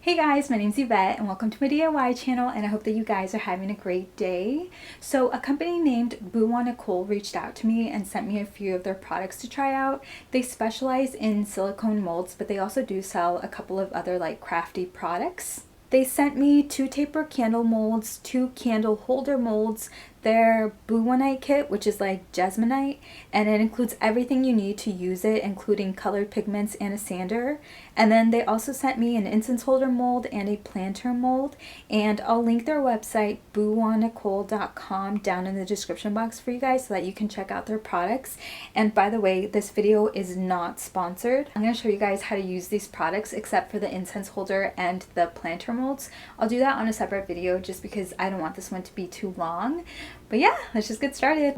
Hey guys, my name's Yvette and welcome to my DIY channel, and I hope that you guys are having a great day. So a company named Boowan Nicole reached out to me and sent me a few of their products to try out. They specialize in silicone molds, but they also do sell a couple of other like crafty products. They sent me 2 taper candle molds, 2 candle holder molds, their Boowanite kit, which is like Jasminite, and it includes everything you need to use it, including colored pigments and a sander. And then they also sent me an incense holder mold and a planter mold, and I'll link their website boowannicole.com down in the description box for you guys so that you can check out their products. And by the way, this video is not sponsored. I'm going to show you guys how to use these products except for the incense holder and the planter molds. I'll do that on a separate video just because I don't want this one to be too long. But yeah, let's just get started.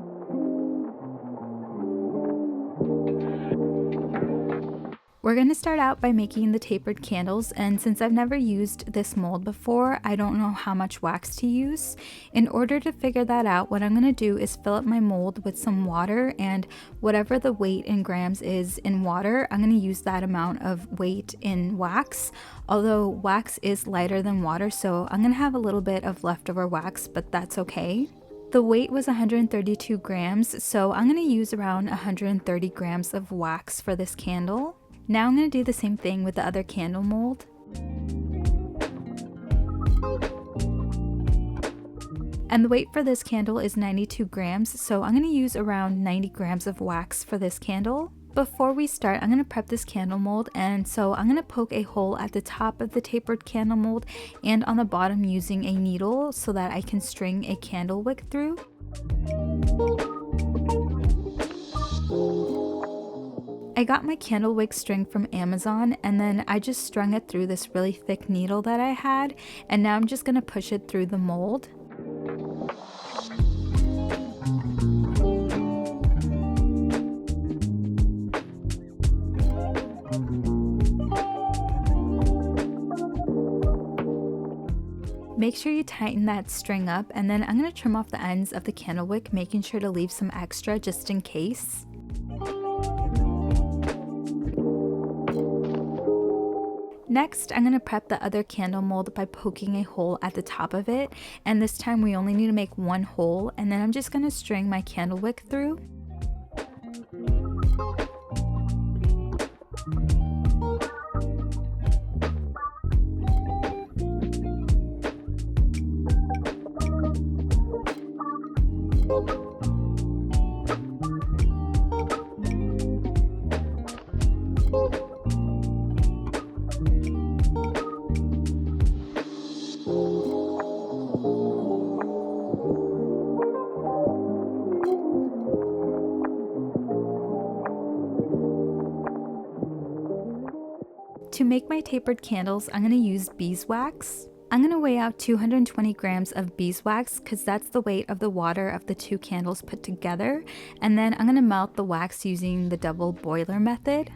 We're going to start out by making the tapered candles, and since I've never used this mold before, I don't know how much wax to use. In order to figure that out, what I'm going to do is fill up my mold with some water, and whatever the weight in grams is in water, I'm going to use that amount of weight in wax. Although wax is lighter than water, so I'm going to have a little bit of leftover wax, but that's okay. The weight was 132 grams, so I'm going to use around 130 grams of wax for this candle. Now I'm going to do the same thing with the other candle mold. And the weight for this candle is 92 grams, so I'm going to use around 90 grams of wax for this candle. Before we start, I'm going to prep this candle mold, and so I'm going to poke a hole at the top of the tapered candle mold and on the bottom using a needle so that I can string a candle wick through. I got my candle wick string from Amazon, and then I just strung it through this really thick needle that I had, and now I'm just going to push it through the mold. Make sure you tighten that string up, and then I'm going to trim off the ends of the candle wick, making sure to leave some extra just in case. Next, I'm going to prep the other candle mold by poking a hole at the top of it, and this time we only need to make one hole, and then I'm just going to string my candle wick through. To make my tapered candles, I'm going to use beeswax. I'm going to weigh out 220 grams of beeswax because that's the weight of the water of the 2 candles put together, and then I'm going to melt the wax using the double boiler method.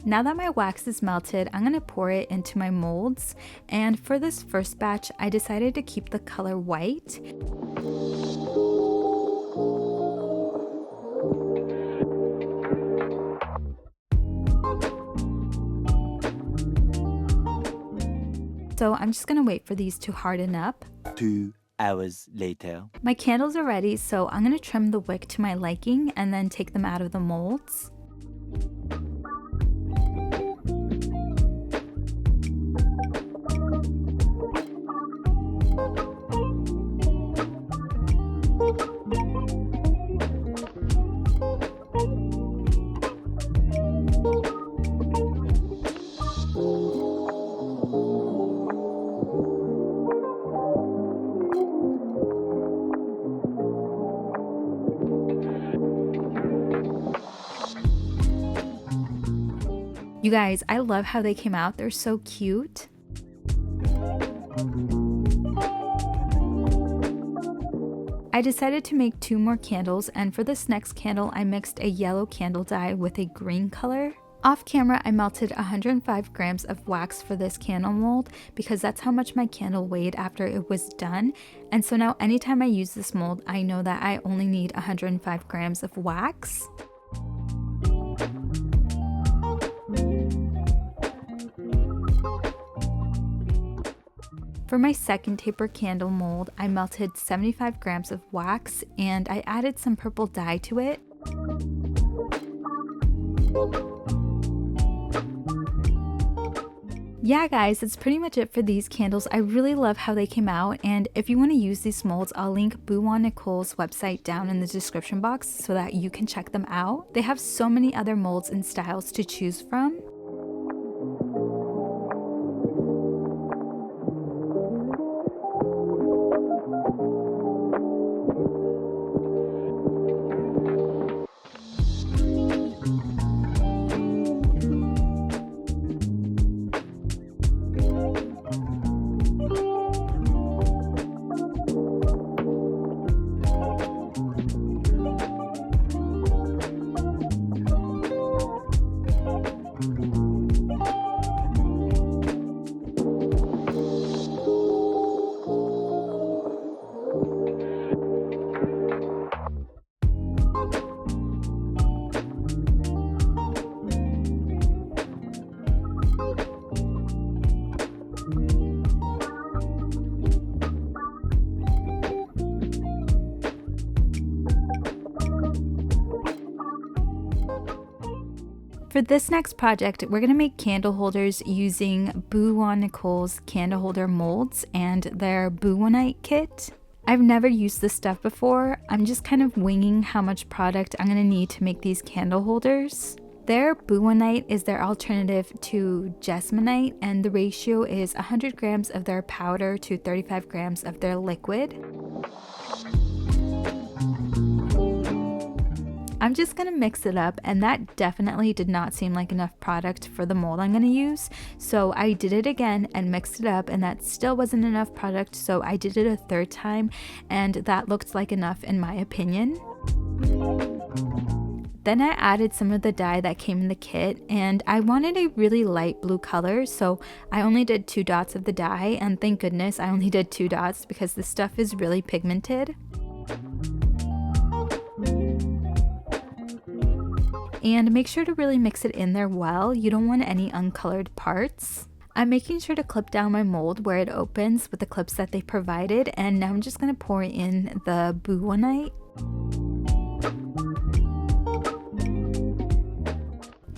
Now that my wax is melted, I'm going to pour it into my molds, and for this first batch, I decided to keep the color white. So I'm just going to wait for these to harden up. 2 hours later. My candles are ready, so I'm going to trim the wick to my liking and then take them out of the molds. You guys, I love how they came out. They're so cute. I decided to make 2 more candles, and for this next candle I mixed a yellow candle dye with a green color. Off camera, I melted 105 grams of wax for this candle mold because that's how much my candle weighed after it was done. And so now anytime I use this mold, I know that I only need 105 grams of wax. For my second taper candle mold, I melted 75 grams of wax and I added some purple dye to it. Yeah guys, that's pretty much it for these candles. I really love how they came out, and if you want to use these molds, I'll link Boowan Nicole's website down in the description box so that you can check them out. They have so many other molds and styles to choose from. For this next project, we're going to make candle holders using Boowan Nicole's candle holder molds and their Boowanite kit. I've never used this stuff before. I'm just kind of winging how much product I'm going to need to make these candle holders. Their Boowanite is their alternative to Jessamite, and the ratio is 100 grams of their powder to 35 grams of their liquid. I'm just going to mix it up, and that definitely did not seem like enough product for the mold I'm going to use. So I did it again and mixed it up, and that still wasn't enough product, so I did it a third time, and that looked like enough in my opinion. Then I added some of the dye that came in the kit, and I wanted a really light blue color, so I only did 2 dots of the dye, and thank goodness I only did 2 dots because this stuff is really pigmented. And make sure to really mix it in there well. You don't want any uncolored parts. I'm making sure to clip down my mold where it opens with the clips that they provided, and now I'm just going to pour in the Boowanite.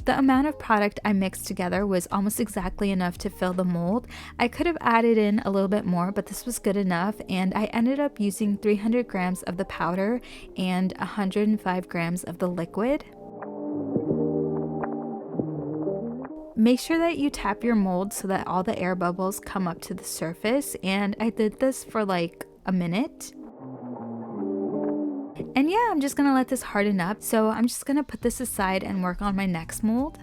The amount of product I mixed together was almost exactly enough to fill the mold. I could have added in a little bit more, but this was good enough, and I ended up using 300 grams of the powder and 105 grams of the liquid. Make sure that you tap your mold so that all the air bubbles come up to the surface, and I did this for like a minute. And yeah, I'm just gonna let this harden up, so I'm just gonna put this aside and work on my next mold.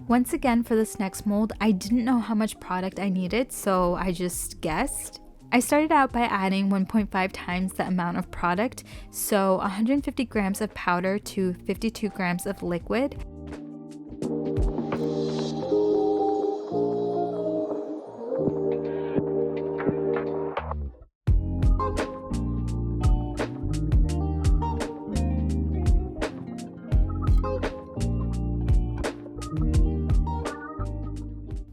Once again, for this next mold, I didn't know how much product I needed, so I just guessed. I started out by adding 1.5 times the amount of product, so 150 grams of powder to 52 grams of liquid.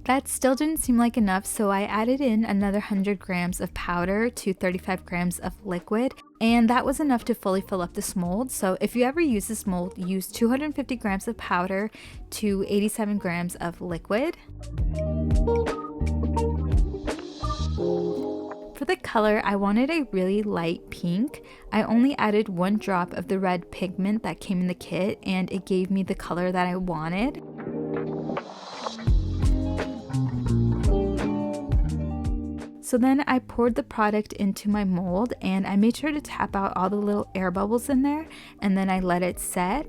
That still didn't seem like enough, so I added in another 100 grams of powder to 35 grams of liquid, and that was enough to fully fill up this mold. So if you ever use this mold, use 250 grams of powder to 87 grams of liquid. For the color, I wanted a really light pink. I only added 1 drop of the red pigment that came in the kit, and it gave me the color that I wanted. So then I poured the product into my mold, and I made sure to tap out all the little air bubbles in there, and then I let it set.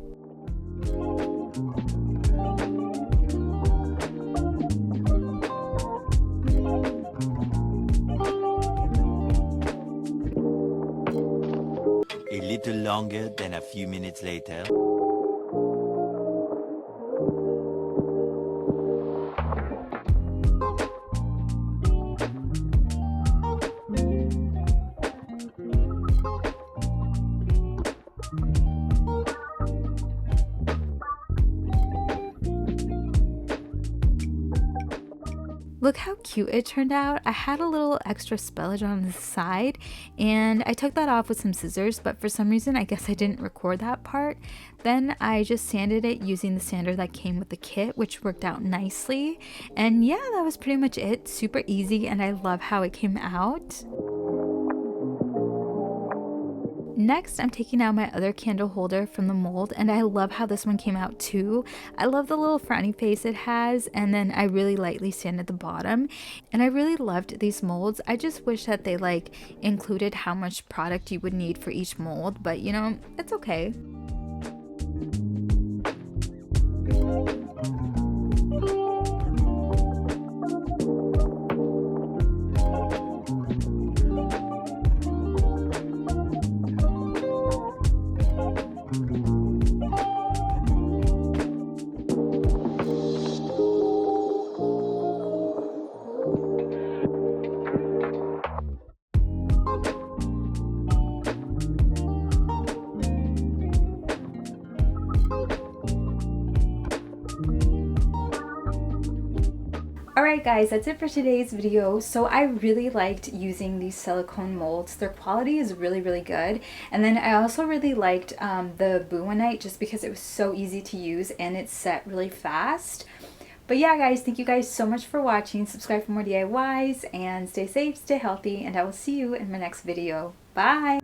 A little longer than a few minutes later. Look how cute it turned out. I had a little extra spillage on the side and I took that off with some scissors, but for some reason I guess I didn't record that part. Then I just sanded it using the sander that came with the kit, which worked out nicely. And yeah, that was pretty much it. Super easy, and I love how it came out. Next, I'm taking out my other candle holder from the mold, and I love how this one came out too. I love the little frowny face it has, and then I really lightly sanded the bottom, and I really loved these molds. I just wish that they like included how much product you would need for each mold, but you know, it's okay. Alright guys, that's it for today's video. So I really liked using these silicone molds. Their quality is really good. And then I also really liked the Boowan just because it was so easy to use and it set really fast. But yeah guys, thank you guys so much for watching. Subscribe for more DIYs and stay safe, stay healthy, and I will see you in my next video. Bye!